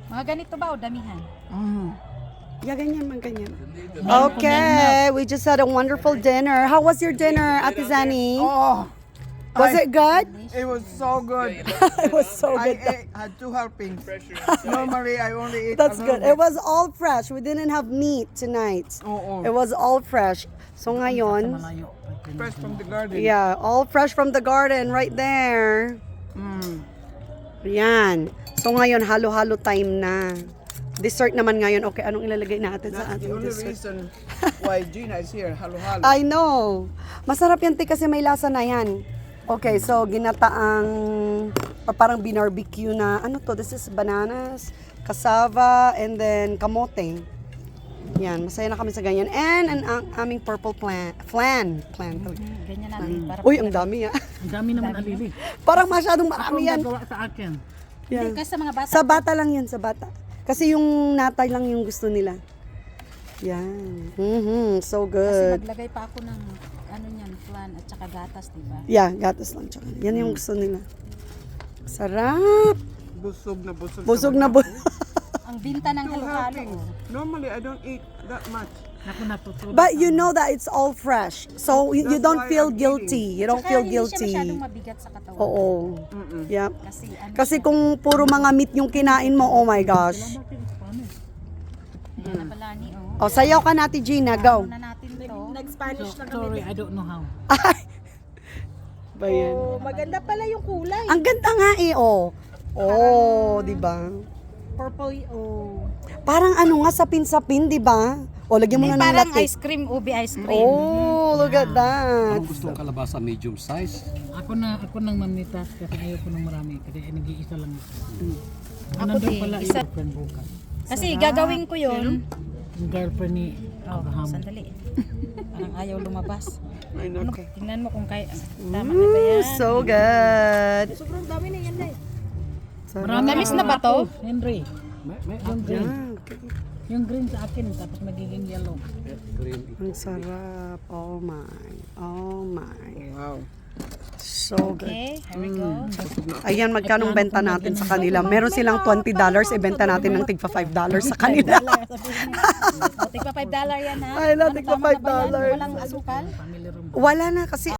Mga ganito ba o damihan? Yeah, ganyan man, ganyan. Okay, we just had a wonderful dinner. How was your dinner, Ate Zani? Oh, Was it good? it was so good. It was so I good. had 2 helpings. Normally, I only eat That's a good. little It was all fresh. We didn't have meat tonight. bit. Oh, It was all fresh. So ngayon, fresh from the garden. yeah, all fresh from the garden right there. Mm. Yan. So ngayon, halo-halo time na. Dessert naman ngayon. Okay, anong ilalagay natin sa That's the ating only dessert? reason why Gina is here. Halo-halo. I know. Masarap yan, te, kasi may lasa na yan. Okay, so ginataang or parang binarbecue na, ano to, this is bananas, cassava, and then kamote. Yan, masaya na kami sa ganyan. And ang aming purple flan. Ganyan natin. Para Uy, ang dami ah. Ang dami naman alili. Parang masyadong Ako marami ang yan. gagawa sa akin. Yan. Kasi sa mga bata. Sa bata lang yun, sa bata. Kasi yung natay lang yung gusto nila. Yan. So Kasi good. maglagay pa ako ng ano niyan, flan at saka gatas, di ba? Yeah, gatas lang. Tsaka. Yan yung gusto nila. Sarap. Busog na busog. Busog sa na mata. Ang binta ng 2 halo-halo. helpings. Normally, I don't eat that much. Ako natutunan. But you know that it's all fresh. So you That's don't why feel I'm guilty. You don't Tsaka feel hindi siya guilty. masyadong mabigat sa katawan. Oo. Yep. Kasi ano Kasi siya, kung puro mga meat yung kinain mo, oh my gosh. yan na pala ni, oh. Oh, sayaw ka natin, Gina. Go. Ano na natin to? Nag-Spanish So, lang kami. sorry, I don't know how. Ba yan? Oh, maganda pala yung kulay. Ang ganda nga eh, oh. Oh, di ba? Purple, oh. Parang ano nga, sapin-sapin, di ba? O, lagyan mo na ng Parang latte. ice cream, ubi ice cream. Oh, look at that. Ang gusto ng kalabasa medium size. Ako nang mamitas kasi ayoko ng marami kasi nag-iisa lang ito. Ako Nandun din, pala isa. yung girlfriend bukas. Kasi gagawin ko yun. Yung girlfriend ni Oh, Abraham. sandali. Parang ayaw lumabas. I know. Ano, tingnan mo kung kaya, tama na ba yan? So good. Sobrang dami na yan, eh. Marami Tamis akong na ba to? apples, Henry. Yung green. Ah, okay. Yung green sa akin tapos magiging yellow. Green. Ang sarap. Oh my. Oh my. Wow. So good. Okay, here we go. Ayan, magkanong benta natin sa kanila. Meron silang $20, ibenta natin ng tigpa $5 sa kanila. O, tigpa $5 yan ha. Ay, na, Ano, tigpa tama na ba yan? $5. Walang asukal? Family room. Wala na kasi